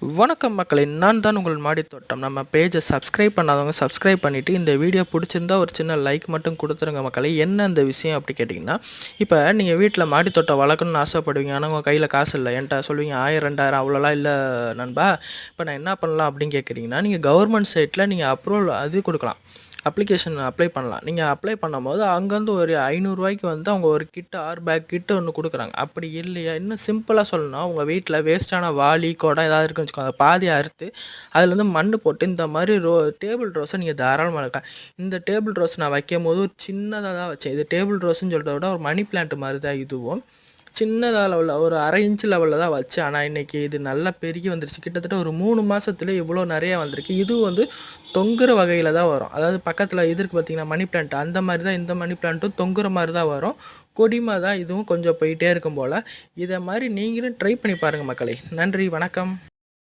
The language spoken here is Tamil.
வணக்கம் மக்களே, நான் தான் உங்கள் மாடி தோட்டம். நம்ம பேஜை சப்ஸ்கிரைப் பண்ணாதவங்க சப்ஸ்கிரைப் பண்ணிவிட்டு இந்த வீடியோ பிடிச்சிருந்தா ஒரு சின்ன லைக் மட்டும் கொடுத்துருங்க மக்களே. என்ன அந்த விஷயம் அப்படி கேட்டிங்கன்னா, இப்போ நீங்கள் வீட்டில் மாடி தோட்டம் வளர்க்கணும்னு ஆசைப்படுவீங்க. ஆனால் உங்கள் கையில் காசு இல்லை. என்கிட்ட சொல்லுவீங்க 1000 2000 அவ்வளோலாம் இல்லை நண்பா. இப்போ நான் என்ன பண்ணலாம் அப்படின்னு கேட்குறீங்கன்னா, நீங்கள் கவர்மெண்ட் சைட்டில் நீங்கள் அப்ரூவல் அது கொடுக்கலாம். அப்ளிகேஷன் அப்ளை பண்ணலாம். நீங்கள் அப்ளை பண்ணும்போது அங்கேருந்து ஒரு ₹500 வந்து அவங்க ஒரு கிட் ஆர் பேக் கிட்டு ஒன்று கொடுக்குறாங்க. அப்படி இல்லையா, இன்னும் சிம்பிளாக சொல்லணும்னா, உங்கள் வீட்டில் வேஸ்ட்டான வாளி குடம் ஏதாவது இருக்குன்னு வச்சுக்கோங்க, அதை பாதியை அறுத்து அதில் மண் போட்டு இந்த மாதிரி டேபிள் ரோஸை நீங்கள் தாராளமாக இருக்கலாம். இந்த டேபிள் ரோஸ் நான் வைக்கும் போது ஒரு சின்னதாக தான் வச்சேன். இது டேபிள் ரோஸ்ன்னு சொல்கிறத விட ஒரு மணி பிளான்ட் மாதிரி தான் இதுவும். சின்னதாக லெவலில் ஒரு 1/2 இன்ச்சு லெவலில் தான் வச்சேன். ஆனால் இன்றைக்கி இது நல்லா பெருகி வந்துருச்சு. கிட்டத்தட்ட ஒரு 3 மாதத்துலேயே இவ்வளோ நிறையா வந்திருக்கு. இது வந்து தொங்குற வகையில் தான் வரும். அதாவது பக்கத்தில் இது இருக்குது பார்த்தீங்கன்னா, மணி பிளான்ட், அந்த மாதிரி தான் இந்த மணி பிளான்ட்டும் தொங்குற மாதிரி தான் வரும். கொடிமா தான் இதுவும் கொஞ்சம் போயிட்டே இருக்கும் போல். இதை மாதிரி நீங்களும் ட்ரை பண்ணி பாருங்கள் மக்களே. நன்றி, வணக்கம்.